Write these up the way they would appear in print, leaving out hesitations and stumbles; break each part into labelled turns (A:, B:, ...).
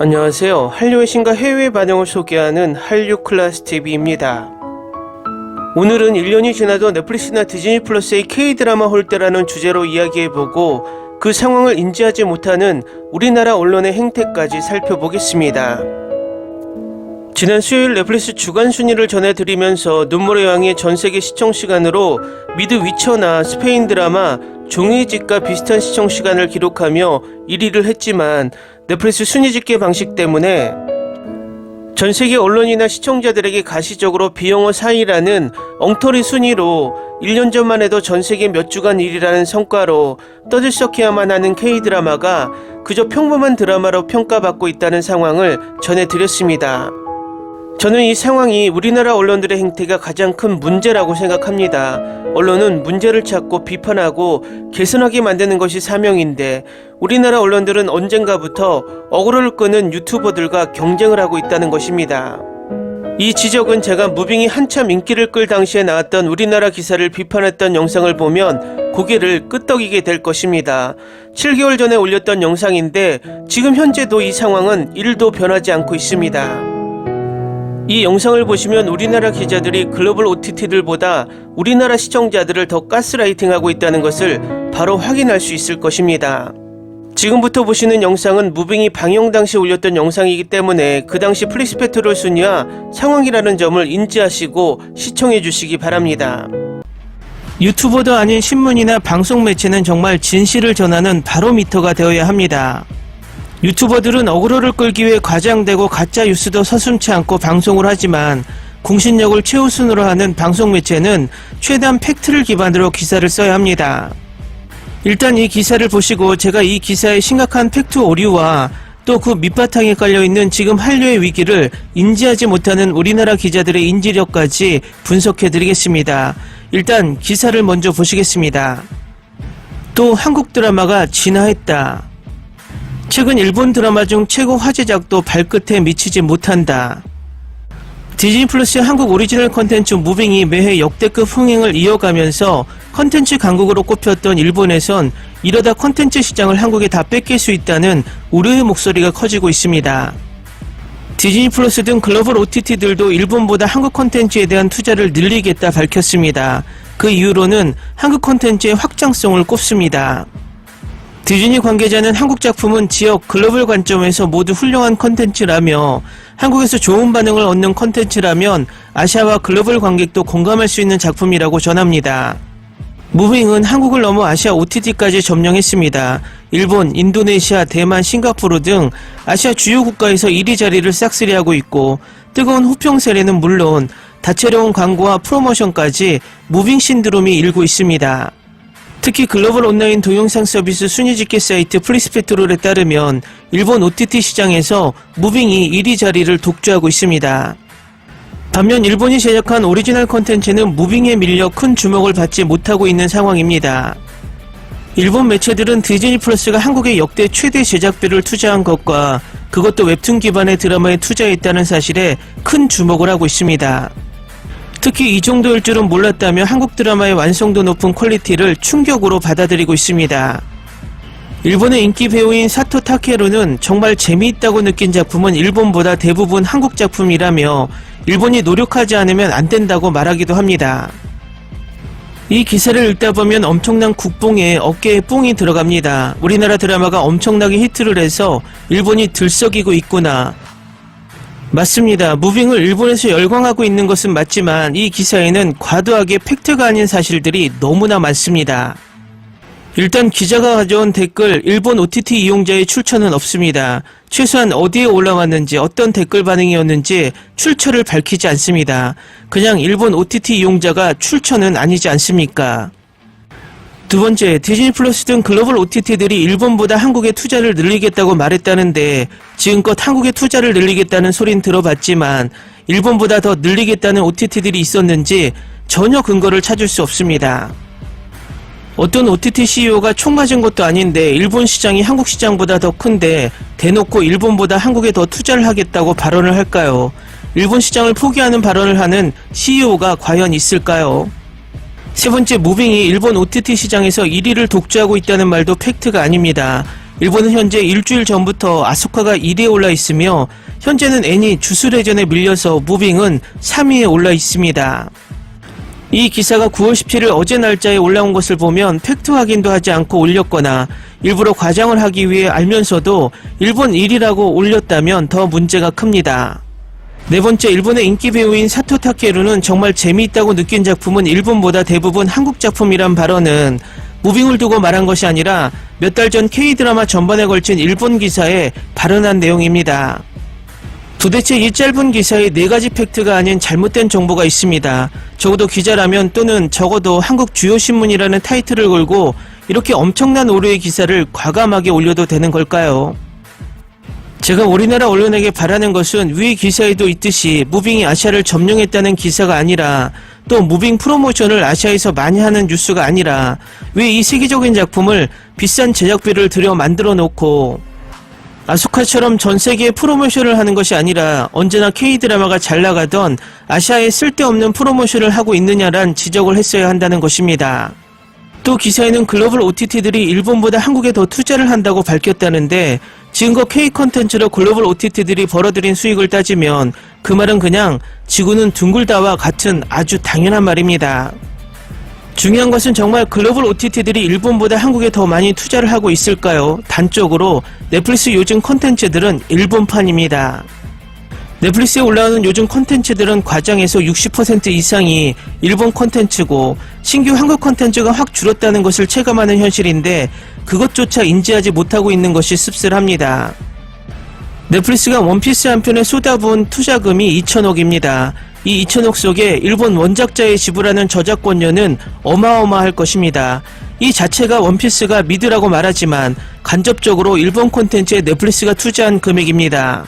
A: 안녕하세요. 한류의 신과 해외 반응을 소개하는 한류클라스TV입니다. 오늘은 1년이 지나도 넷플릭스나 디즈니 플러스의 K-드라마 홀대라는 주제로 이야기해보고 그 상황을 인지하지 못하는 우리나라 언론의 행태까지 살펴보겠습니다. 지난 수요일 넷플릭스 주간 순위를 전해드리면서 눈물의 왕의 전세계 시청시간으로 미드 위쳐나 스페인 드라마 종이의 집과 비슷한 시청시간을 기록하며 1위를 했지만 넷플릭스 순위 집계 방식 때문에 전세계 언론이나 시청자들에게 가시적으로 비영어 4위라는 엉터리 순위로 1년 전만 해도 전세계 몇 주간 1위라는 성과로 떠들썩해야만 하는 K-드라마가 그저 평범한 드라마로 평가받고 있다는 상황을 전해드렸습니다. 저는 이 상황이 우리나라 언론들의 행태가 가장 큰 문제라고 생각합니다. 언론은 문제를 찾고 비판하고 개선하게 만드는 것이 사명인데 우리나라 언론들은 언젠가부터 어그로를 끄는 유튜버들과 경쟁을 하고 있다는 것입니다. 이 지적은 제가 무빙이 한참 인기를 끌 당시에 나왔던 우리나라 기사를 비판했던 영상을 보면 고개를 끄덕이게 될 것입니다. 7개월 전에 올렸던 영상인데 지금 현재도 이 상황은 1도 변하지 않고 있습니다. 이 영상을 보시면 우리나라 기자들이 글로벌 OTT들보다 우리나라 시청자들을 더 가스라이팅하고 있다는 것을 바로 확인할 수 있을 것입니다. 지금부터 보시는 영상은 무빙이 방영 당시 올렸던 영상이기 때문에 그 당시 플릭스페트롤 순위와 상황이라는 점을 인지하시고 시청해 주시기 바랍니다. 유튜버도 아닌 신문이나 방송 매체는 정말 진실을 전하는 바로미터가 되어야 합니다. 유튜버들은 어그로를 끌기 위해 과장되고 가짜 뉴스도 서슴지 않고 방송을 하지만 공신력을 최우선으로 하는 방송 매체는 최대한 팩트를 기반으로 기사를 써야 합니다. 일단 이 기사를 보시고 제가 이 기사의 심각한 팩트 오류와 또 그 밑바탕에 깔려있는 지금 한류의 위기를 인지하지 못하는 우리나라 기자들의 인지력까지 분석해드리겠습니다. 일단 기사를 먼저 보시겠습니다. 또 한국 드라마가 진화했다. 최근 일본 드라마 중 최고 화제작도 발끝에 미치지 못한다. 디즈니 플러스 한국 오리지널 컨텐츠 무빙이 매해 역대급 흥행을 이어가면서 컨텐츠 강국으로 꼽혔던 일본에선 이러다 컨텐츠 시장을 한국에 다 뺏길 수 있다는 우려의 목소리가 커지고 있습니다. 디즈니 플러스 등 글로벌 OTT들도 일본보다 한국 컨텐츠에 대한 투자를 늘리겠다 밝혔습니다. 그 이유로는 한국 컨텐츠의 확장성을 꼽습니다. 디즈니 관계자는 한국 작품은 지역 글로벌 관점에서 모두 훌륭한 컨텐츠라며 한국에서 좋은 반응을 얻는 컨텐츠라면 아시아와 글로벌 관객도 공감할 수 있는 작품이라고 전합니다. 무빙은 한국을 넘어 아시아 OTT까지 점령했습니다. 일본, 인도네시아, 대만, 싱가포르 등 아시아 주요 국가에서 1위 자리를 싹쓸이하고 있고 뜨거운 호평 세례는 물론 다채로운 광고와 프로모션까지 무빙 신드롬이 일고 있습니다. 특히 글로벌 온라인 동영상 서비스 순위 집계 사이트 플릭스페트롤에 따르면 일본 OTT 시장에서 무빙이 1위 자리를 독주하고 있습니다. 반면 일본이 제작한 오리지널 컨텐츠는 무빙에 밀려 큰 주목을 받지 못하고 있는 상황입니다. 일본 매체들은 디즈니 플러스가 한국에 역대 최대 제작비를 투자한 것과 그것도 웹툰 기반의 드라마에 투자했다는 사실에 큰 주목을 하고 있습니다. 특히 이 정도일 줄은 몰랐다며 한국 드라마의 완성도 높은 퀄리티를 충격으로 받아들이고 있습니다. 일본의 인기 배우인 사토 타케루는 정말 재미있다고 느낀 작품은 일본보다 대부분 한국 작품이라며 일본이 노력하지 않으면 안 된다고 말하기도 합니다. 이 기사를 읽다 보면 엄청난 국뽕에 어깨에 뽕이 들어갑니다. 우리나라 드라마가 엄청나게 히트를 해서 일본이 들썩이고 있구나. 맞습니다. 무빙을 일본에서 열광하고 있는 것은 맞지만 이 기사에는 과도하게 팩트가 아닌 사실들이 너무나 많습니다. 일단 기자가 가져온 댓글 일본 OTT 이용자의 출처는 없습니다. 최소한 어디에 올라왔는지 어떤 댓글 반응이었는지 출처를 밝히지 않습니다. 그냥 일본 OTT 이용자가 출처는 아니지 않습니까? 두 번째, 디즈니 플러스 등 글로벌 OTT들이 일본보다 한국에 투자를 늘리겠다고 말했다는데 지금껏 한국에 투자를 늘리겠다는 소린 들어봤지만 일본보다 더 늘리겠다는 OTT들이 있었는지 전혀 근거를 찾을 수 없습니다. 어떤 OTT CEO가 총 맞은 것도 아닌데 일본 시장이 한국 시장보다 더 큰데 대놓고 일본보다 한국에 더 투자를 하겠다고 발언을 할까요? 일본 시장을 포기하는 발언을 하는 CEO가 과연 있을까요? 세 번째, 무빙이 일본 OTT 시장에서 1위를 독주하고 있다는 말도 팩트가 아닙니다. 일본은 현재 일주일 전부터 아소카가 1위에 올라 있으며 현재는 애니 주술회전에 밀려서 무빙은 3위에 올라 있습니다. 이 기사가 9월 17일 어제 날짜에 올라온 것을 보면 팩트 확인도 하지 않고 올렸거나 일부러 과장을 하기 위해 알면서도 일본 1위라고 올렸다면 더 문제가 큽니다. 네 번째, 일본의 인기 배우인 사토 타케루는 정말 재미있다고 느낀 작품은 일본보다 대부분 한국 작품이란 발언은 무빙을 두고 말한 것이 아니라 몇 달 전 K드라마 전반에 걸친 일본 기사에 발언한 내용입니다. 도대체 이 짧은 기사에 4가지 팩트가 아닌 잘못된 정보가 있습니다. 적어도 기자라면 또는 적어도 한국 주요 신문이라는 타이틀을 걸고 이렇게 엄청난 오류의 기사를 과감하게 올려도 되는 걸까요? 제가 우리나라 언론에게 바라는 것은 위 기사에도 있듯이 무빙이 아시아를 점령했다는 기사가 아니라 또 무빙 프로모션을 아시아에서 많이 하는 뉴스가 아니라 왜 이 세계적인 작품을 비싼 제작비를 들여 만들어 놓고 아소카처럼 전 세계에 프로모션을 하는 것이 아니라 언제나 K드라마가 잘 나가던 아시아에 쓸데없는 프로모션을 하고 있느냐란 지적을 했어야 한다는 것입니다. 또 기사에는 글로벌 OTT들이 일본보다 한국에 더 투자를 한다고 밝혔다는데 지금껏 K 컨텐츠로 글로벌 OTT들이 벌어들인 수익을 따지면 그 말은 그냥 지구는 둥글다와 같은 아주 당연한 말입니다. 중요한 것은 정말 글로벌 OTT들이 일본보다 한국에 더 많이 투자를 하고 있을까요? 단적으로 넷플릭스 요즘 콘텐츠들은 일본판입니다. 넷플릭스에 올라오는 요즘 콘텐츠들은 과장해서 60% 이상이 일본 콘텐츠고 신규 한국 콘텐츠가 확 줄었다는 것을 체감하는 현실인데 그것조차 인지하지 못하고 있는 것이 씁쓸합니다. 넷플릭스가 원피스 한 편에 쏟아부은 투자금이 2천억입니다. 이 2천억 속에 일본 원작자에 지불하는 저작권료는 어마어마할 것입니다. 이 자체가 원피스가 미드라고 말하지만 간접적으로 일본 콘텐츠에 넷플릭스가 투자한 금액입니다.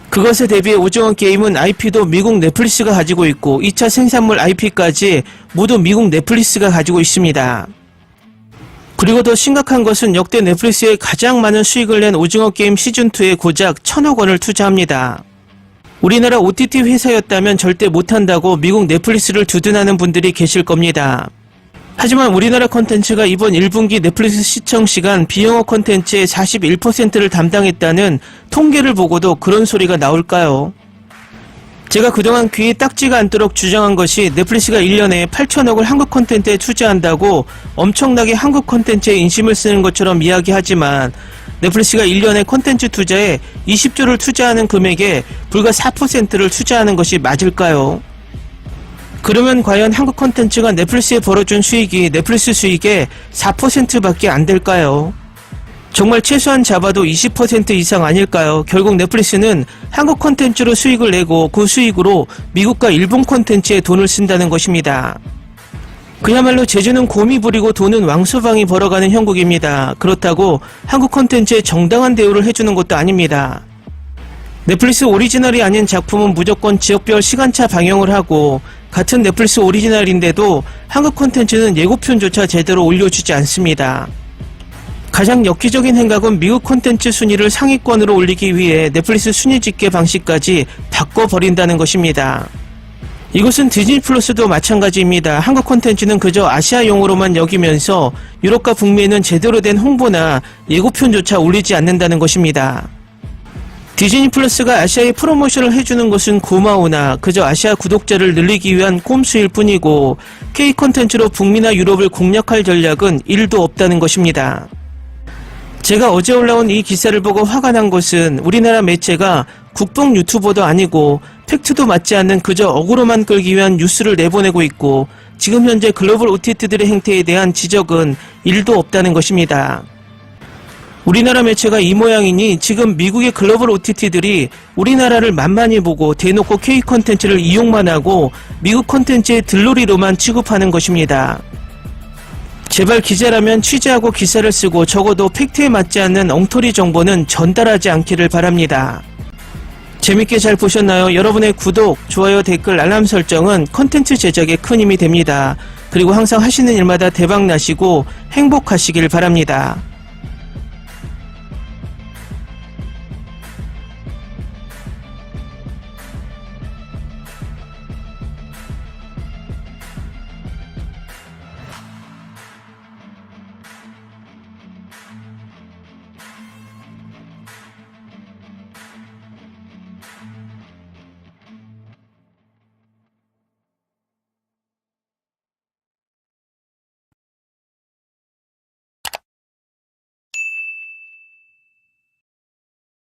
A: 그것에 대비해 오징어 게임은 IP도 미국 넷플릭스가 가지고 있고 2차 생산물 IP까지 모두 미국 넷플릭스가 가지고 있습니다. 그리고 더 심각한 것은 역대 넷플릭스에 가장 많은 수익을 낸 오징어 게임 시즌2에 고작 1,000억 원을 투자합니다. 우리나라 OTT 회사였다면 절대 못한다고 미국 넷플릭스를 두둔하는 분들이 계실 겁니다. 하지만 우리나라 콘텐츠가 이번 1분기 넷플릭스 시청시간 비영어 콘텐츠의 41%를 담당했다는 통계를 보고도 그런 소리가 나올까요? 제가 그동안 귀에 딱지가 않도록 주장한 것이 넷플릭스가 1년에 8천억을 한국 콘텐츠에 투자한다고 엄청나게 한국 콘텐츠에 인심을 쓰는 것처럼 이야기하지만 넷플릭스가 1년에 콘텐츠 투자에 20조를 투자하는 금액에 불과 4%를 투자하는 것이 맞을까요? 그러면 과연 한국 콘텐츠가 넷플릭스에 벌어준 수익이 넷플릭스 수익의 4%밖에 안 될까요? 정말 최소한 잡아도 20% 이상 아닐까요? 결국 넷플릭스는 한국 콘텐츠로 수익을 내고 그 수익으로 미국과 일본 콘텐츠에 돈을 쓴다는 것입니다. 그야말로 제주는 곰이 부리고 돈은 왕소방이 벌어가는 형국입니다. 그렇다고 한국 콘텐츠에 정당한 대우를 해주는 것도 아닙니다. 넷플릭스 오리지널이 아닌 작품은 무조건 지역별 시간차 방영을 하고 같은 넷플릭스 오리지널인데도 한국 콘텐츠는 예고편조차 제대로 올려주지 않습니다. 가장 엽기적인 행각은 미국 콘텐츠 순위를 상위권으로 올리기 위해 넷플릭스 순위 집계 방식까지 바꿔버린다는 것입니다. 이것은 디즈니 플러스도 마찬가지입니다. 한국 콘텐츠는 그저 아시아용으로만 여기면서 유럽과 북미에는 제대로 된 홍보나 예고편조차 올리지 않는다는 것입니다. 디즈니 플러스가 아시아에 프로모션을 해주는 것은 고마우나 그저 아시아 구독자를 늘리기 위한 꼼수일 뿐이고 K 콘텐츠로 북미나 유럽을 공략할 전략은 1도 없다는 것입니다. 제가 어제 올라온 이 기사를 보고 화가 난 것은 우리나라 매체가 국뽕 유튜버도 아니고 팩트도 맞지 않는 그저 어그로만 끌기 위한 뉴스를 내보내고 있고 지금 현재 글로벌 OTT들의 행태에 대한 지적은 1도 없다는 것입니다. 우리나라 매체가 이 모양이니 지금 미국의 글로벌 OTT들이 우리나라를 만만히 보고 대놓고 K 콘텐츠를 이용만 하고 미국 콘텐츠의 들러리로만 취급하는 것입니다. 제발 기자라면 취재하고 기사를 쓰고 적어도 팩트에 맞지 않는 엉터리 정보는 전달하지 않기를 바랍니다. 재밌게 잘 보셨나요? 여러분의 구독, 좋아요, 댓글, 알람 설정은 콘텐츠 제작에 큰 힘이 됩니다. 그리고 항상 하시는 일마다 대박 나시고 행복하시길 바랍니다.